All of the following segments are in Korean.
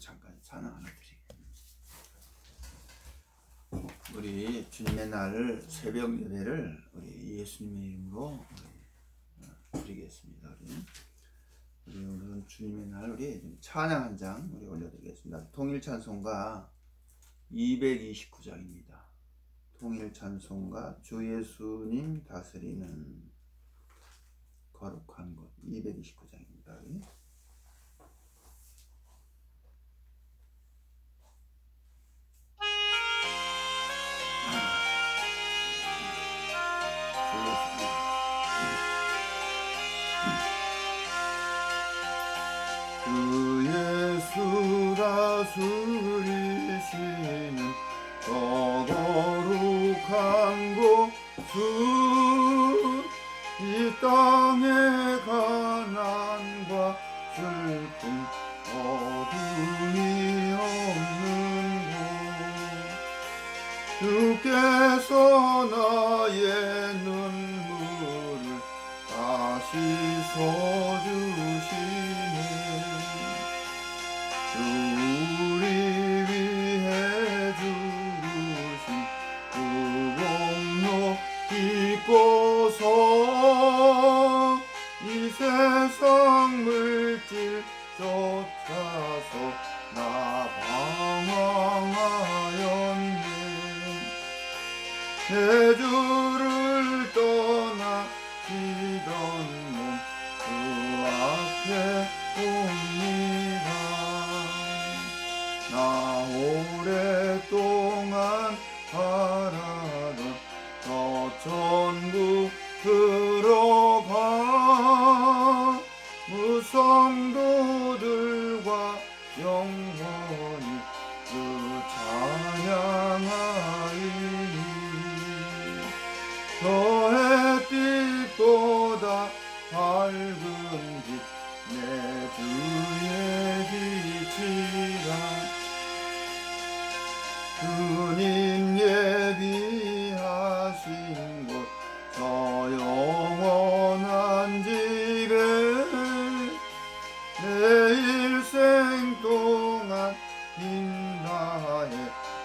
잠깐 찬양 하나 드리겠습니다. 우리 주님의 날 새벽 예배를 우리 예수님의 이름으로 드리겠습니다. 우리 오늘은 주님의 날 우리 찬양 한 장 우리 올려드리겠습니다. 통일 찬송가 229장입니다. 통일 찬송가 주 예수님 다스리는 거룩한 곳 229장입니다. 주 예수 다스리시는 거룩한 곳은 이 땅의 가난과 슬픔 어둠이 없는 곳 주께서 나의 눈물을 다시 서주시네 우리 위해 주신 그 공로 잊고서 이 세상 물질 쫓아서 나 방황하였네 내 주를 떠나 지던 몸 그 앞에 옵니다 나 오랫동안 바라던 저 천국 들어가 무성도들과 영원히 그 찬양하리니 저 햇빛보다 밝은 빛 내 주의 빛이라 주님 예비하신 곳 저 영원한 집에 내 일생 동안 인다해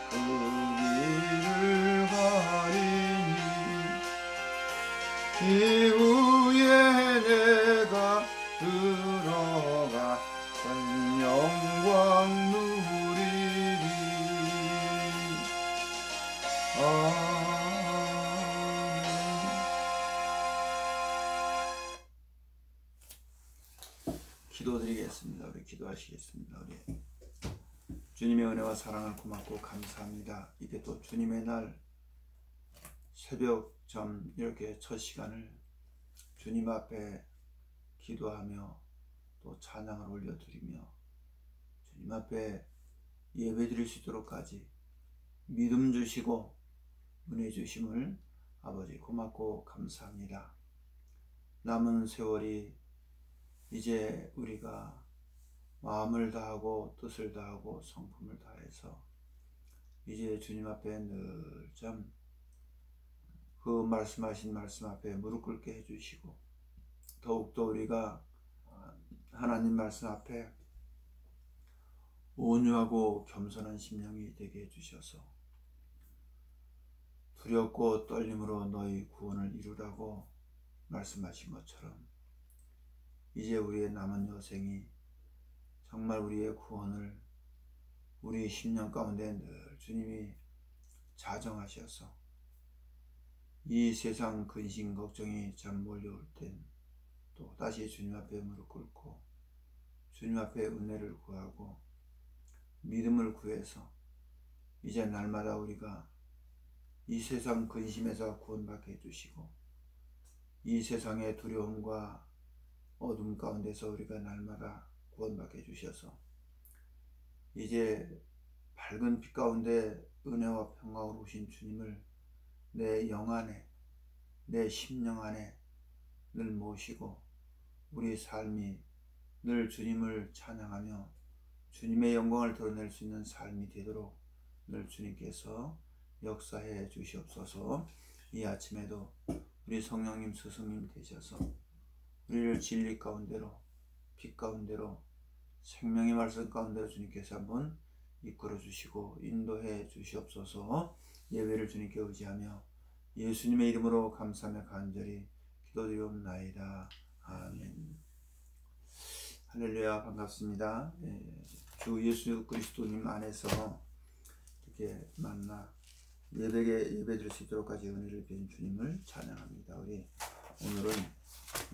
그 길을 가리니 이후에 내가 들어가 전 영광 누리리 기도드리겠습니다. 우리 기도하시겠습니다. 우리 주님의 은혜와 사랑을 고맙고 감사합니다. 이게 또 주님의 날 새벽점 이렇게 첫 시간을 주님 앞에 기도하며 또 찬양을 올려드리며 주님 앞에 예배드릴 수 있도록까지 믿음 주시고 은혜 주심을 아버지 고맙고 감사합니다. 남은 세월이 이제 우리가 마음을 다하고 뜻을 다하고 성품을 다해서 이제 주님 앞에 늘 좀 그 말씀하신 말씀 앞에 무릎 꿇게 해주시고 더욱더 우리가 하나님 말씀 앞에 온유하고 겸손한 심령이 되게 해주셔서 두렵고 떨림으로 너희 구원을 이루라고 말씀하신 것처럼 이제 우리의 남은 여생이 정말 우리의 구원을 우리 심령 가운데 늘 주님이 자정하셔서 이 세상 근심 걱정이 참 몰려올 땐 또 다시 주님 앞에 무릎 꿇고 주님 앞에 은혜를 구하고 믿음을 구해서 이제 날마다 우리가 이 세상 근심에서 구원받게 해주시고 이 세상의 두려움과 어둠 가운데서 우리가 날마다 구원받게 해주셔서 이제 밝은 빛 가운데 은혜와 평강으로 오신 주님을 내 영 안에 내 심령 안에 늘 모시고 우리 삶이 늘 주님을 찬양하며 주님의 영광을 드러낼 수 있는 삶이 되도록 늘 주님께서 역사해 주시옵소서. 이 아침에도 우리 성령님 스승님 되셔서 우리를 진리 가운데로 빛 가운데로 생명의 말씀 가운데 주님께서 한번 이끌어 주시고 인도해 주시옵소서. 예배를 주님께 의지하며 예수님의 이름으로 감사하며 간절히 기도드리옵나이다. 아멘. 할렐루야. 반갑습니다. 주 예수 그리스도님 안에서 이렇게 만나 예배드릴 수 있도록까지 은혜를 주신 주님을 찬양합니다. 우리 오늘은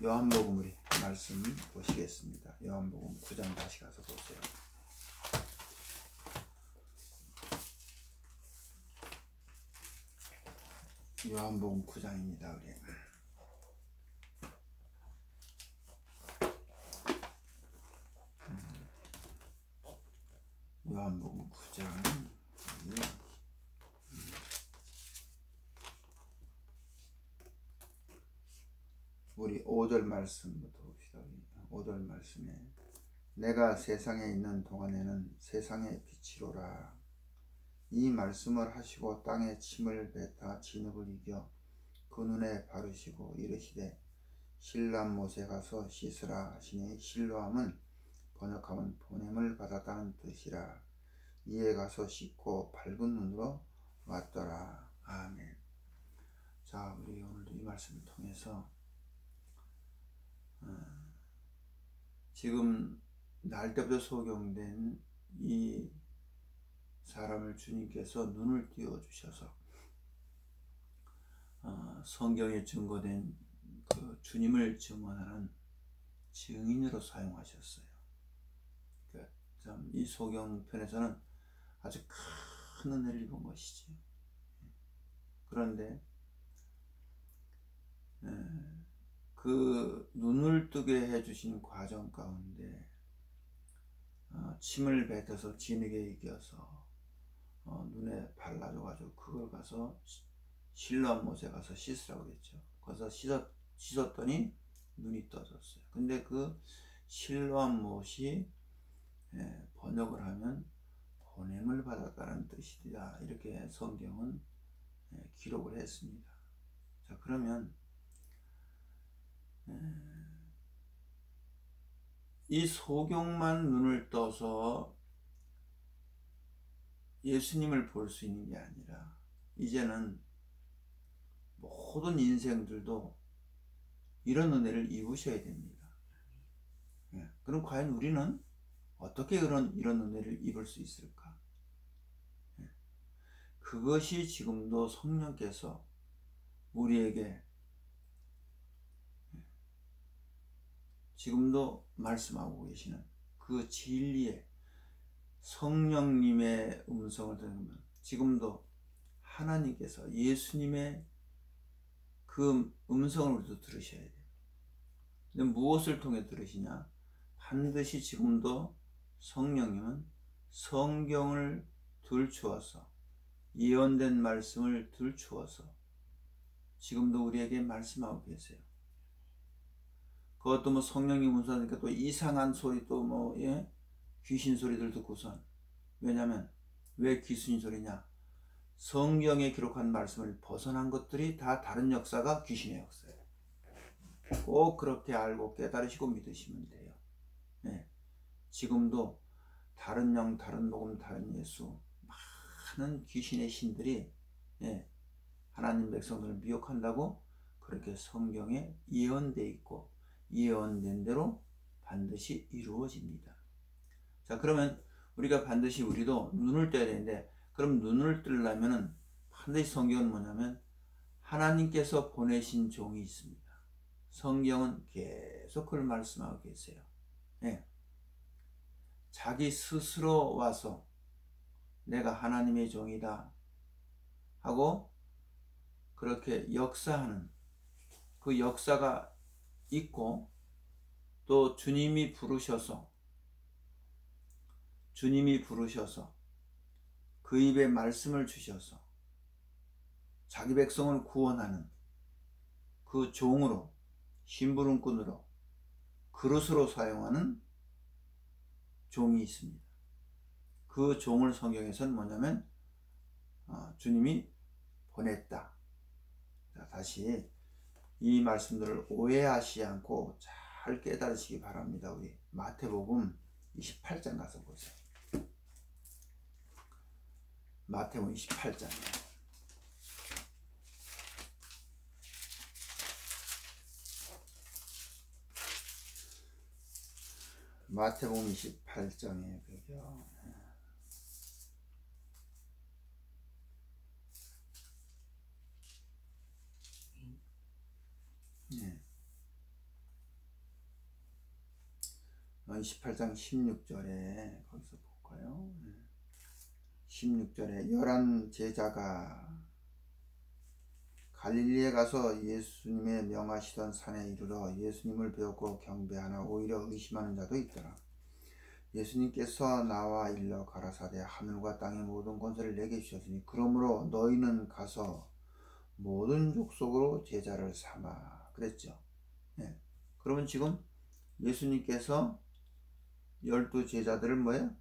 요한복음 우리 말씀 보시겠습니다. 요한복음 9장 다시 가서 보세요. 요한복음 9장입니다. 우리 요한복음 9장 우리 5절 말씀부터 봅시다. 5절 말씀에 내가 세상에 있는 동안에는 세상의 빛이로라. 이 말씀을 하시고 땅에 침을 뱉어 진흙을 이겨 그 눈에 바르시고 이르시되 실로암 못에 가서 씻으라 하시니 실로암은 번역하면 보냄을 받았다는 뜻이라. 이에 가서 씻고 밝은 눈으로 왔더라. 아멘. 자, 우리 오늘도 이 말씀을 통해서 지금 날 때부터 소경된 이 사람을 주님께서 눈을 띄워 주셔서 성경에 증거된 그 주님을 증언하는 증인으로 사용하셨어요. 이 소경편에서는 아주 큰 은혜를 입은 것이죠. 그런데 그 눈을 뜨게 해주신 과정 가운데 침을 뱉어서 진흙에 이겨서 눈에 발라줘가지고 그걸 가서 실로암 못에 가서 씻으라고 그랬죠. 거기서 씻었더니 눈이 떠졌어요. 근데 그 실로암 못이 번역을 하면 보냄을 받았다는 뜻이다. 이렇게 성경은 기록을 했습니다. 자, 그러면 이 소경만 눈을 떠서 예수님을 볼 수 있는 게 아니라 이제는 모든 인생들도 이런 은혜를 입으셔야 됩니다. 그럼 과연 우리는 어떻게 이런 은혜를 입을 수 있을까? 그것이 지금도 성령께서 우리에게 지금도 말씀하고 계시는 그 진리의 성령님의 음성을 들으면 지금도 하나님께서 예수님의 그 음성을 우리도 들으셔야 돼요. 근데 무엇을 통해 들으시냐? 반드시 지금도 성령님은 성경을 들추어서 예언된 말씀을 들추어서 지금도 우리에게 말씀하고 계세요. 그것도 뭐 성령님 음성이니까 또 이상한 소리 또 귀신 소리들 듣고선 왜냐면 왜 귀신 소리냐? 성경에 기록한 말씀을 벗어난 것들이 다 다른 역사가 귀신의 역사예요. 꼭 그렇게 알고 깨달으시고 믿으시면 돼요. 지금도 다른 영, 다른 복음, 다른 예수 많은 귀신의 신들이 하나님 백성들을 미혹한다고 그렇게 성경에 예언되어 있고 예언된 대로 반드시 이루어집니다. 자, 그러면 우리가 반드시 우리도 눈을 떠야 되는데 그럼 눈을 뜨려면은 반드시 성경은 뭐냐면 하나님께서 보내신 종이 있습니다. 성경은 계속 그걸 말씀하고 계세요. 자기 스스로 와서 내가 하나님의 종이다 하고 그렇게 역사하는 그 역사가 있고 또 주님이 부르셔서 그 입에 말씀을 주셔서 자기 백성을 구원하는 그 종으로 심부름꾼으로 그릇으로 사용하는 종이 있습니다. 그 종을 성경에서는 뭐냐면 주님이 보냈다. 자, 다시 이 말씀들을 오해하시지 않고 잘 깨달으시기 바랍니다. 우리 마태복음 28장 가서 보세요. 마태복음 28장이에요. 마태복음 28장에 그죠. 네. 28장 16절에 거기서 볼까요? 16절에 11 제자가 갈릴리에 가서 예수님의 명하시던 산에 이르러 예수님을 배웠고 경배하나 오히려 의심하는 자도 있더라. 예수님께서 나와 일러 가라사대 하늘과 땅의 모든 권세를 내게 주셨으니 그러므로 너희는 가서 모든 족속으로 제자를 삼아 그랬죠. 네. 그러면 지금 예수님께서 12 제자들을 뭐예요?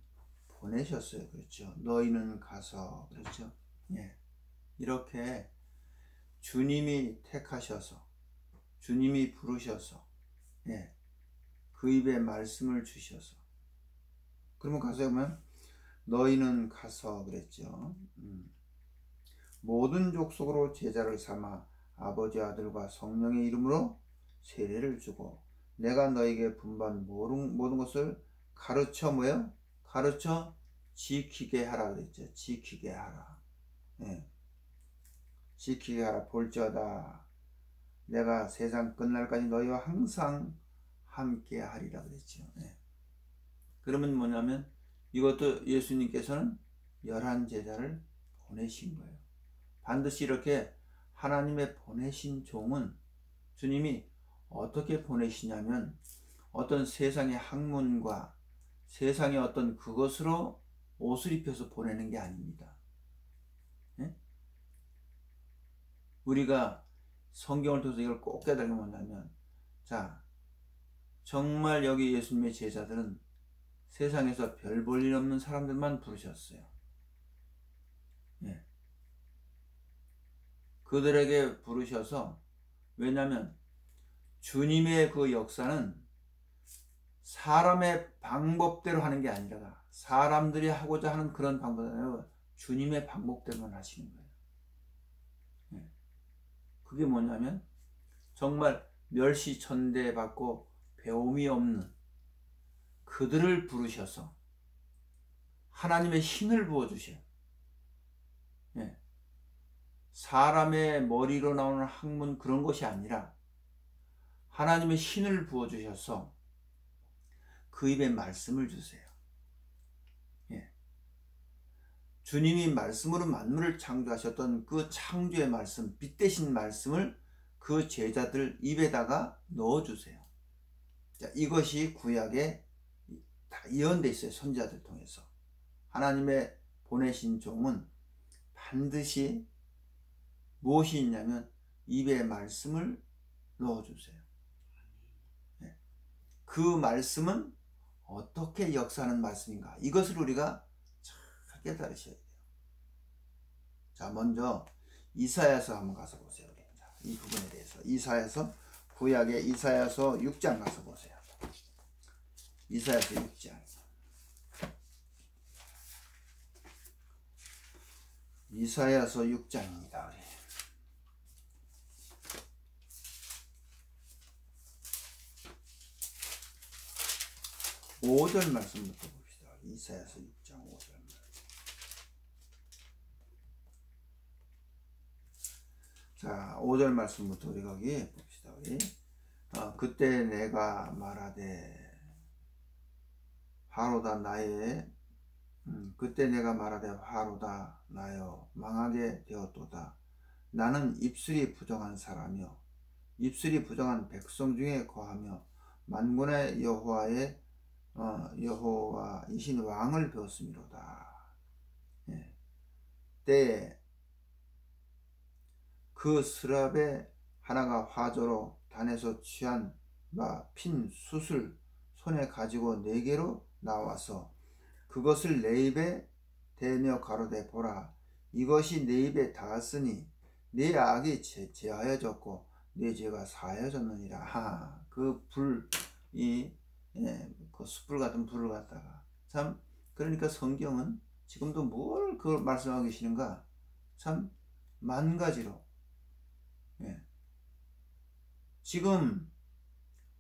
보내셨어요. 그렇죠. 너희는 가서 그렇죠. 네. 이렇게 주님이 택하셔서 주님이 부르셔서 예, 그 입에 말씀을 주셔서 그러면 가서 보면 너희는 가서 그랬죠. 모든 족속으로 제자를 삼아 아버지 아들과 성령의 이름으로 세례를 주고 내가 너에게 분반 모든 것을 가르쳐 뭐요? 가르쳐 지키게 하라 그랬죠. 지키게 하라. 예. 지키게 하라. 볼지어다 내가 세상 끝날까지 너희와 항상 함께 하리라 그랬죠. 네. 그러면 뭐냐면 이것도 예수님께서는 11 제자를 보내신 거예요. 반드시 이렇게 하나님의 보내신 종은 주님이 어떻게 보내시냐면 어떤 세상의 학문과 세상의 어떤 그것으로 옷을 입혀서 보내는 게 아닙니다. 네? 우리가 성경을 통해서 이걸 꼭 깨달으면 뭐냐면 자 정말 여기 예수님의 제자들은 세상에서 별 볼 일 없는 사람들만 부르셨어요. 예. 그들에게 부르셔서 왜냐하면 주님의 그 역사는 사람의 방법대로 하는 게 아니라 사람들이 하고자 하는 그런 방법이 아니라 주님의 방법대로만 하시는 거예요. 예. 그게 뭐냐면 정말 멸시천대 받고 배움이 없는 그들을 부르셔서 하나님의 신을 부어주셔요. 예. 사람의 머리로 나오는 학문 그런 것이 아니라 하나님의 신을 부어주셔서 그 입에 말씀을 주세요. 예. 주님이 말씀으로 만물을 창조하셨던 그 창조의 말씀, 빛 대신 말씀을 그 제자들 입에다가 넣어주세요. 자, 이것이 구약에 다 예언되어 있어요. 선지자들 통해서. 하나님의 보내신 종은 반드시 무엇이 있냐면 입에 말씀을 넣어주세요. 네. 그 말씀은 어떻게 역사하는 말씀인가? 이것을 우리가 잘 깨달으셔야 돼요. 자, 먼저 이사야서 한번 가서 보세요. 이 부분에 대해서 이사야서 구약의 이사야서 6장 가서 보세요. 이사야서 6장. 이사야서 6장입니다. 5절 말씀부터 봅시다. 이사야서 6장 5절 말씀. 자, 5절 말씀부터 우리 거기 봅시다. 우리. 그때 내가 말하되 화로다 나의 그때 내가 말하되 화로다 나여 망하게 되었도다. 나는 입술이 부정한 사람이요 입술이 부정한 백성 중에 거하며 만군의 여호와이신 왕을 배웠음이로다. 예. 때에 그 스랍의 하나가 화조로 단에서 취한 핀 숯을 손에 가지고 4개로 나와서 그것을 내 입에 대며 가로되 보라 이것이 내 입에 닿았으니 내 악이 제하여졌고 내 죄가 사하여졌느니라. 그 불이 예, 그 숯불 같은 불을 갖다가 참 그러니까 성경은 지금도 뭘 그 말씀하고 계시는가 참 만 가지로 예. 지금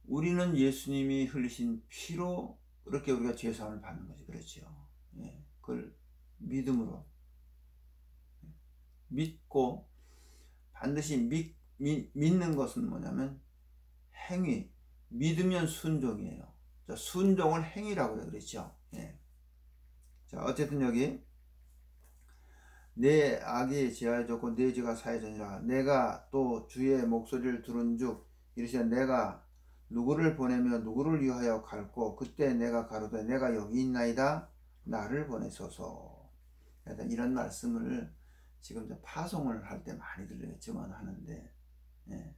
우리는 예수님이 흘리신 피로 그렇게 우리가 죄사함을 받는 거지 그렇죠. 예, 그걸 믿음으로 믿고 반드시 믿는 것은 뭐냐면 행위 믿으면 순종이에요. 자, 순종을 행위라고 그랬죠. 예. 자 어쨌든 여기 내 악이 제하여졌고 내 죄가 사해졌니라 내가 또 주의 목소리를 들은즉 이르시되 내가 누구를 보내며 누구를 위하여 갈고 그때 내가 가로되 내가 여기 있나이다 나를 보내소서. 이런 말씀을 지금 파송을 할 때 많이들 증언하는데 예.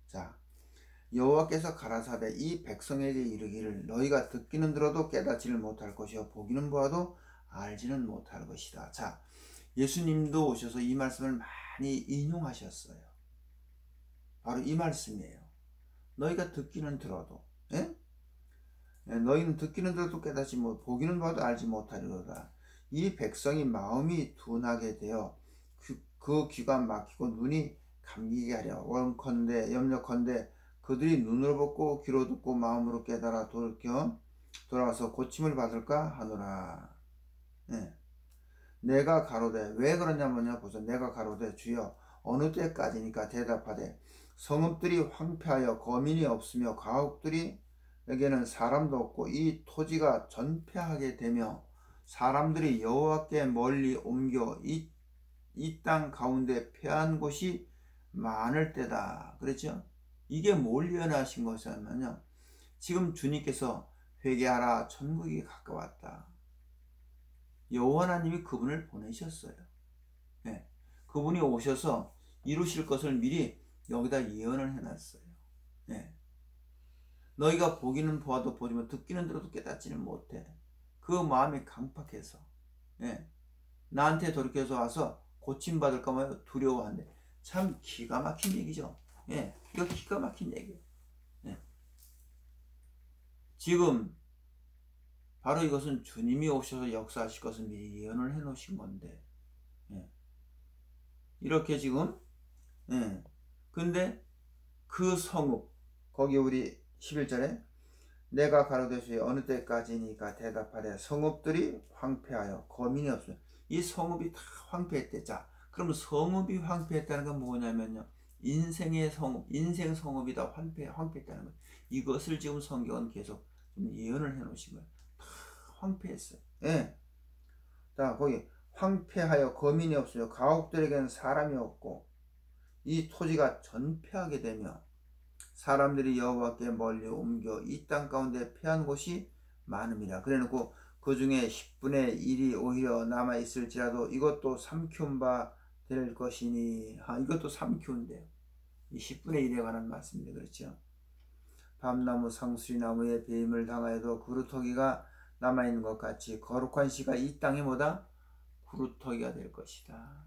자 여호와께서 가라사대 이 백성에게 이르기를 너희가 듣기는 들어도 깨닫지를 못할 것이요 보기는 보아도 알지는 못할 것이다. 자 예수님도 오셔서 이 말씀을 많이 인용하셨어요. 바로 이 말씀이에요. 너희가 듣기는 들어도 예? 너희는 듣기는 들어도 깨닫지 못 보기는 봐도 알지 못하리로다. 이 백성이 마음이 둔하게 되어 그 귀가 막히고 눈이 감기게 하려 원컨대 염려컨대 그들이 눈으로 보고 귀로 듣고 마음으로 깨달아 돌아와서 고침을 받을까 하노라. 예. 내가 가로되 왜 그러냐면요 보세요. 내가 가로되 주여 어느 때까지니까 대답하되 성읍들이 황폐하여 거민이 없으며 가옥들이에게는 사람도 없고 이 토지가 전폐하게 되며 사람들이 여호와께 멀리 옮겨 이 땅 가운데 패한 곳이 많을 때다. 그랬죠? 이게 뭘 예언하신 것이냐면요 지금 주님께서 회개하라 천국이 가까웠다. 여호와 하나님이 그분을 보내셨어요. 네. 그분이 오셔서 이루실 것을 미리 여기다 예언을 해놨어요. 네. 너희가 보기는 보아도 보지만 듣기는 들어도 깨닫지는 못해. 그 마음이 강팍해서 네. 나한테 돌이켜서 와서 고침받을까 봐 두려워한대. 참 기가 막힌 얘기죠. 예, 이거 기가 막힌 얘기예요. 예. 지금 바로 이것은 주님이 오셔서 역사하실 것을 미리 예언을 해 놓으신 건데 예. 이렇게 지금 예. 근데 그 성읍 거기 우리 11절에 내가 가로되 주여 어느 때까지니까 대답하되 성읍들이 황폐하여 거민이 없어요. 이 성읍이 다 황폐했대. 자 그럼 성읍이 황폐했다는 건 뭐냐면요 인생의 성읍 인생 성읍이 다 황폐했다는 거예요. 이것을 지금 성경은 계속 좀 예언을 해 놓으신 거예요. 다 황폐했어요. 예. 자 거기 황폐하여 거민이 없어요. 가옥들에게는 사람이 없고 이 토지가 전폐하게 되며 사람들이 여호와께 멀리 옮겨 이 땅 가운데 패한 곳이 많음이라. 그래놓고 그 중에 10분의 1이 오히려 남아있을지라도 이것도 삼키운 바 될 것이니. 이것도 삼키운데요. 이 10분의 1에 관한 말씀입니다. 그렇죠? 밤나무 상수리나무에 배임을 당하여도 구루터기가 남아있는 것 같이 거룩한 씨가 이 땅에 뭐다? 구루터기가 될 것이다.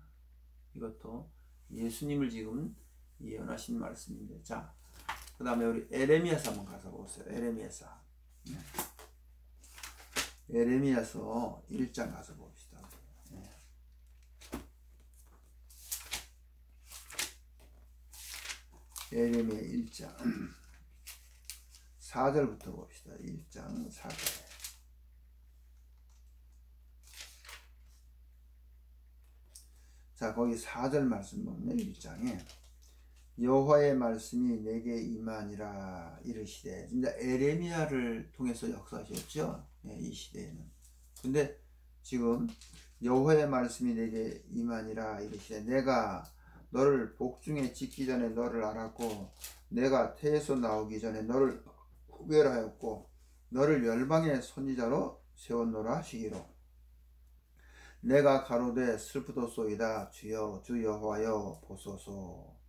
이것도 예수님을 지금 예언하신 말씀인데 자 그 다음에 우리 에레미야서 한번 가서 보세요. 에레미야서 에레미야서 1장 가서 봅시다. 에레미야 1장 4절부터 봅시다. 1장 4절 자 거기 4절 말씀 보면 1장에 여호와의 말씀이 내게 임하니라 이르시되 진짜 에레미야를 통해서 역사하셨죠. 이 시대에는. 근데 지금 여호와의 말씀이 내게 임하니라 이르시되 내가 너를 복중에 짓기 전에 너를 알았고 내가 태에서 나오기 전에 너를 구별하였고 너를 열방의 선지자로 세웠노라 하시기로 내가 가로되 슬프도소이다 주여 주 여호와여 보소서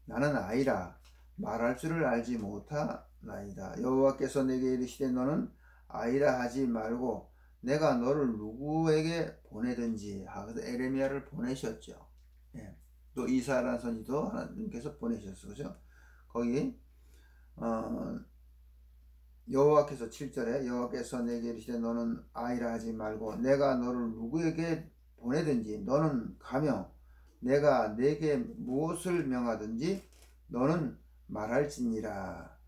나는 아이라 말할 줄을 알지 못하나이다. 여호와께서 내게 이르시되 너는 아이라 하지 말고 내가 너를 누구에게 보내든지 그래서 에레미야를 보내셨죠. 예. 또 이사야라는 선지도 하나님께서 보내셨어. 그죠? 거기 여호와께서 7절에 여호와께서 내게 이르시되 너는 아이라 하지 말고 내가 너를 누구에게 보내든지 너는 가며 내가 내게 무엇을 명하든지 너는 말할지니라.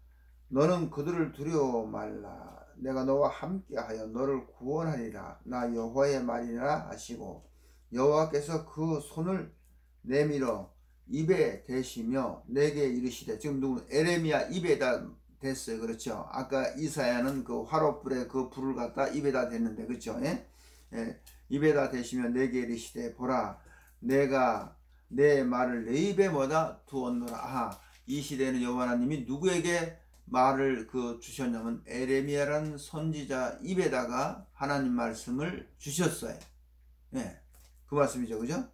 너는 그들을 두려워 말라. 내가 너와 함께하여 너를 구원하리라. 나 여호와의 말이라 하시고 여호와께서 그 손을 내밀어 입에 대시며 내게 이르시되, 지금 누구 에레미야 입에다 댔어요. 그렇죠? 아까 이사야는 그 화롯불에 그 불을 갖다 입에다 댔는데, 그렇죠? 예? 예. 입에다 대시며 내게 이르시되 보라 내가 내 말을 내 입에 뭐다 두었노라. 아하, 이 시대에는 여호와 하나님이 누구에게 말을 주셨냐면 에레미야라는 선지자 입에다가 하나님 말씀을 주셨어요. 예, 그 말씀이죠. 그죠?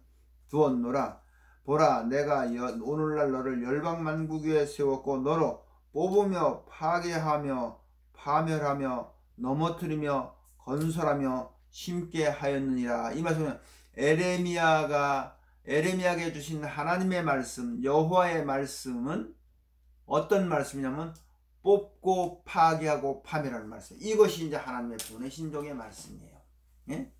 두었노라. 보라 내가 오늘날 너를 열방 만국 위에 세웠고 너로 뽑으며 파괴하며 파멸하며 넘어뜨리며 건설하며 심게 하였느니라. 이 말씀은 에레미야에게 주신 하나님의 말씀, 여호와의 말씀은 어떤 말씀이냐면 뽑고 파괴하고 파멸하는 말씀. 이것이 이제 하나님의 보내신 종의 말씀이에요. 예?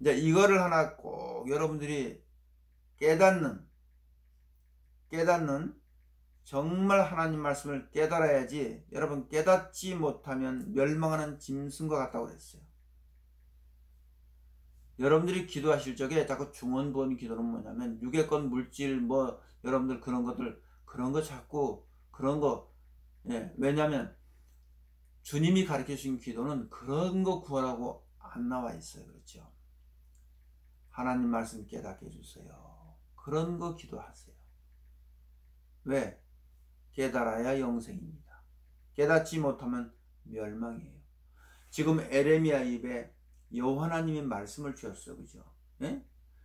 이제 이거를 하나 꼭 여러분들이 깨닫는 정말 하나님 말씀을 깨달아야지. 여러분 깨닫지 못하면 멸망하는 짐승과 같다고 그랬어요. 여러분들이 기도하실 적에 자꾸 중언부언 기도는 뭐냐면 유괴권 물질 여러분들 그런 거 자꾸 그런 거, 예, 왜냐하면 주님이 가르쳐 주신 기도는 그런 거 구하라고 안 나와 있어요. 그렇죠? 하나님 말씀 깨닫게 해주세요. 그런 거 기도하세요. 왜? 깨달아야 영생입니다. 깨닫지 못하면 멸망이에요. 지금 에레미야 입에 여호와 하나님이 말씀을 주셨어. 그죠? 예?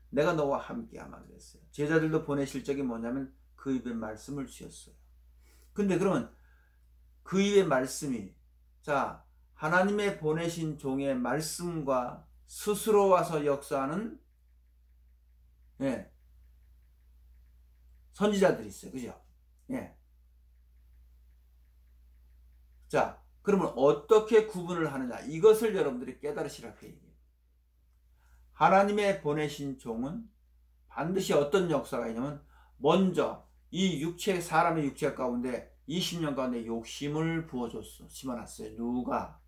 내가 너와 함께하마 그랬어요. 제자들도 보내실 적이 뭐냐면 그 입에 말씀을 주셨어요. 근데 그러면 그 입의 말씀이, 자, 하나님의 보내신 종의 말씀과 스스로 와서 역사하는, 예, 선지자들이 있어요. 그죠? 예. 자, 그러면 어떻게 구분을 하느냐? 이것을 여러분들이 깨달으시라 그 얘기예요. 하나님의 보내신 종은 반드시 어떤 역사가 있냐면, 먼저 이 사람의 육체 가운데 20년 가운데 욕심을 부어줬어. 심어놨어요. 누가?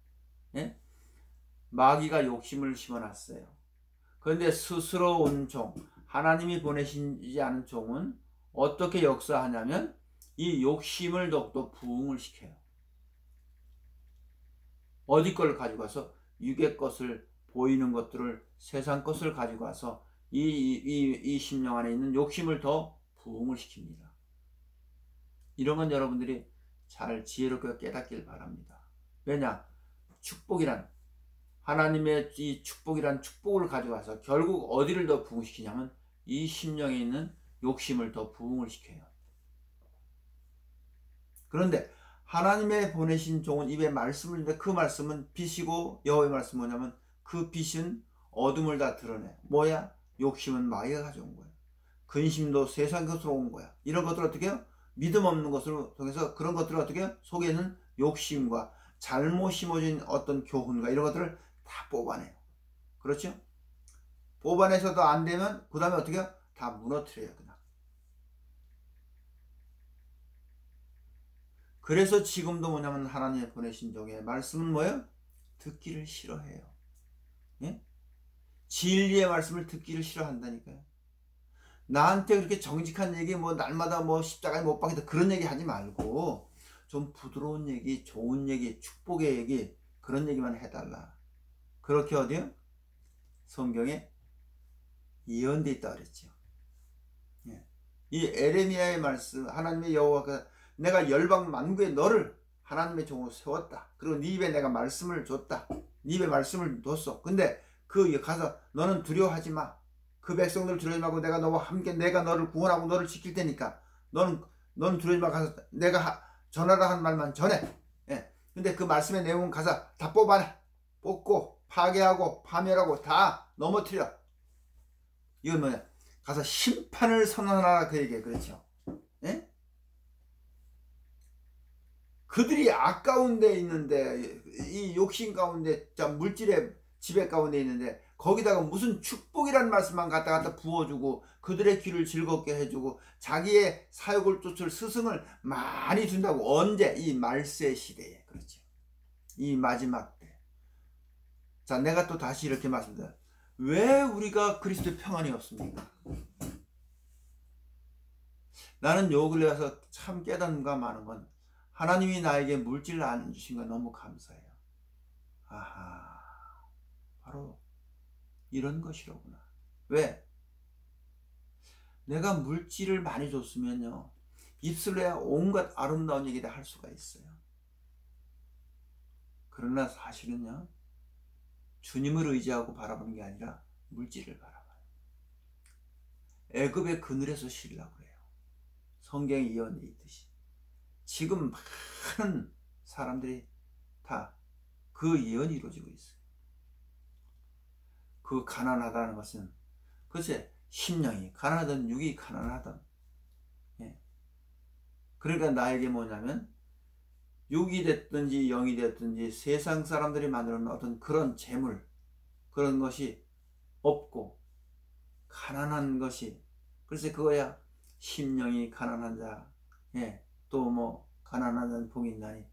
예? 마귀가 욕심을 심어놨어요. 그런데 스스로 온 종, 하나님이 보내시지 않은 종은 어떻게 역사하냐면 이 욕심을 또 부흥을 시켜요. 어디 걸 가지고 와서 육의 것을, 보이는 것들을, 세상 것을 가지고 와서 이 심령 안에 있는 욕심을 더 부흥을 시킵니다. 이런 건 여러분들이 잘 지혜롭게 깨닫길 바랍니다. 왜냐? 축복이란, 하나님의 이 축복이란 축복을 가져와서 결국 어디를 더 부흥시키냐면 이 심령에 있는 욕심을 더 부흥을 시켜요. 그런데 하나님의 보내신 종은 입에 말씀을 주는데 그 말씀은 빛이고 여호와의 말씀은 뭐냐면 그 빛은 어둠을 다 드러내. 뭐야? 욕심은 마귀가 가져온 거야. 근심도 세상 것으로 온 거야. 이런 것들을 어떻게 해요? 믿음 없는 것으로 통해서 그런 것들을 어떻게 해요? 속에 있는 욕심과 잘못 심어진 어떤 교훈과 이런 것들을 다 뽑아내요. 그렇죠? 뽑아내서도 안 되면 그 다음에 어떻게 해요? 다 무너뜨려요. 그냥. 그래서 지금도 뭐냐면 하나님의 보내신 종의 말씀은 뭐예요? 듣기를 싫어해요. 예? 진리의 말씀을 듣기를 싫어한다니까요. 나한테 그렇게 정직한 얘기, 날마다 십자가에 못 박히다 그런 얘기 하지 말고 좀 부드러운 얘기, 좋은 얘기, 축복의 얘기, 그런 얘기만 해달라. 그렇게 어디요? 성경에 예언되어 있다 그랬죠. 예. 이 에레미야의 말씀, 하나님의 여호와가 내가 열방 만국에 너를 하나님의 종으로 세웠다. 그리고 네 입에 내가 말씀을 줬다. 네 입에 말씀을 뒀어. 근데 가서 너는 두려워하지 마. 그 백성들 두려워하지 말고 내가 너와 함께 내가 너를 구원하고 너를 지킬 테니까 너는 두려워하지 말고 가서 내가 전하라 한 말만 전해. 예. 근데 그 말씀의 내용은 가서 다 뽑아내. 뽑고 파괴하고 파멸하고 다 넘어뜨려. 이건 뭐냐? 가서 심판을 선언하라 그 얘기예요. 그렇죠? 예? 그들이 아까운 데 있는데, 이 욕심 가운데, 물질의 지배 가운데 있는데, 거기다가 무슨 축복이라는 말씀만 갖다 부어주고 그들의 귀를 즐겁게 해주고 자기의 사욕을 쫓을 스승을 많이 준다고. 언제? 이 말세 시대에. 그렇죠. 이 마지막 때. 자, 내가 또 다시 이렇게 말씀드려요. 왜 우리가 그리스도의 평안이 없습니까? 나는 요 근래 와서 참 깨닫는가 많은 건, 하나님이 나에게 물질을 안 주신 건 너무 감사해요. 아하, 바로 이런 것이로구나. 왜? 내가 물질을 많이 줬으면요, 입술로 해야 온갖 아름다운 얘기 다 할 수가 있어요. 그러나 사실은요, 주님을 의지하고 바라보는 게 아니라 물질을 바라봐요. 애굽의 그늘에서 쉬려고 그래요. 성경에 예언이 있듯이. 지금 많은 사람들이 다 그 예언이 이루어지고 있어요. 그 가난하다는 것은, 글쎄, 심령이 가난하든 육이 가난하든, 예. 그러니까 나에게 뭐냐면, 육이 됐든지 영이 됐든지 세상 사람들이 만들어 놓은 어떤 그런 재물, 그런 것이 없고 가난한 것이, 글쎄 그거야 심령이 가난한 자, 예, 또 뭐 가난한 자는 복이 있나니.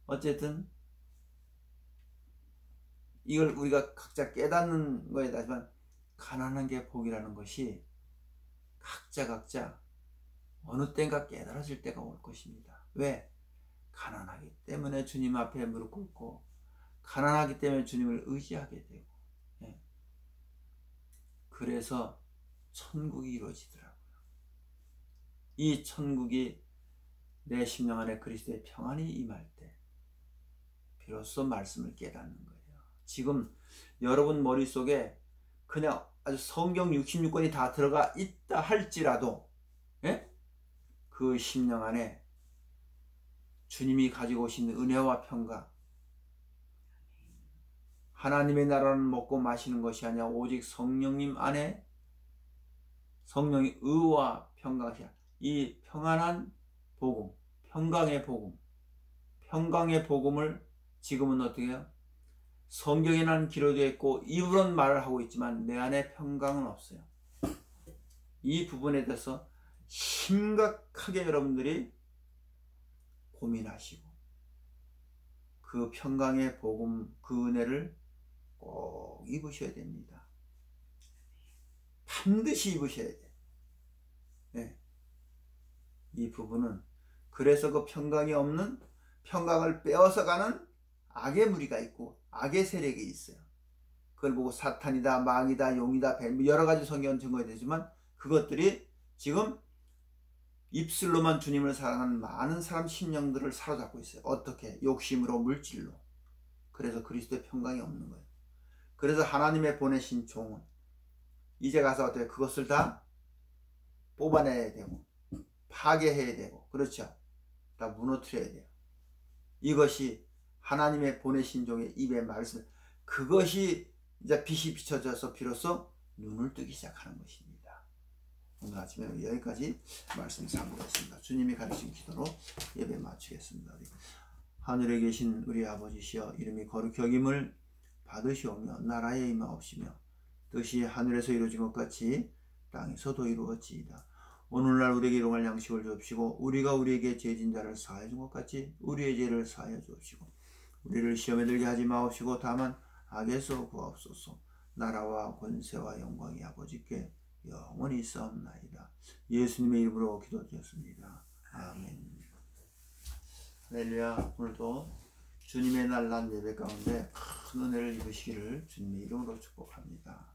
어쨌든 이걸 우리가 각자 깨닫는 거에 따지만, 가난한 게 복이라는 것이 각자 어느 때인가 깨달아질 때가 올 것입니다. 왜? 가난하기 때문에 주님 앞에 무릎 꿇고, 가난하기 때문에 주님을 의지하게 되고, 예. 그래서 천국이 이루어지더라고요. 이 천국이 내 심령 안에 그리스도의 평안이 임할 때 비로소 말씀을 깨닫는 거예요. 지금 여러분 머릿속에 그냥 아주 성경 66권이 다 들어가 있다 할지라도, 예? 그 심령 안에 주님이 가지고 오신 은혜와 평강, 하나님의 나라는 먹고 마시는 것이 아니라 오직 성령님 안에 성령의 의와 평강이야. 이 평안한 복음, 평강의 복음을 지금은 어떻게 해요? 성경에는 기록되어 있고 입으로는 말을 하고 있지만 내 안에 평강은 없어요. 이 부분에 대해서 심각하게 여러분들이 고민하시고, 그 평강의 복음, 그 은혜를 꼭 입으셔야 됩니다. 반드시 입으셔야 돼요. 네. 이 부분은, 그래서 그 평강이 없는, 평강을 빼앗아가는 악의 무리가 있고 악의 세력이 있어요. 그걸 보고 사탄이다, 마귀다, 용이다, 뱀, 여러 가지 성경은 증거되지만 그것들이 지금 입술로만 주님을 사랑하는 많은 사람 심령들을 사로잡고 있어요. 어떻게? 욕심으로, 물질로. 그래서 그리스도의 평강이 없는 거예요. 그래서 하나님의 보내신 종은 이제 가서 어떻게 그것을 다 뽑아내야 되고 파괴해야 되고, 그렇죠? 다 무너뜨려야 돼요. 이것이 하나님의 보내신 종의 입의 말씀, 그것이 이제 빛이 비춰져서 비로소 눈을 뜨기 시작하는 것입니다. 오늘 아침에 여기까지 말씀 sam보겠습니다. 주님이 가르친 기도로 예배 마치겠습니다. 하늘에 계신 우리 아버지시여, 이름이 거룩히 여김을 받으시오며 나라의 임하옵시며 뜻이 하늘에서 이루어진 것 같이 땅에서도 이루어지이다. 오늘날 우리에게 일용할 양식을 주옵시고, 우리가 우리에게 죄진 자를 사하여 준 것 같이 우리의 죄를 사하여 주옵시고, 우리를 시험에 들게 하지 마옵시고 다만 악에서 구하옵소서. 나라와 권세와 영광이 아버지께 영원히 있사옵나이다. 예수님의 이름으로 기도드렸습니다. 아멘. 할렐루야. 오늘도 주님의 날난 예배 가운데 큰 은혜를 입으시기를 주님의 이름으로 축복합니다.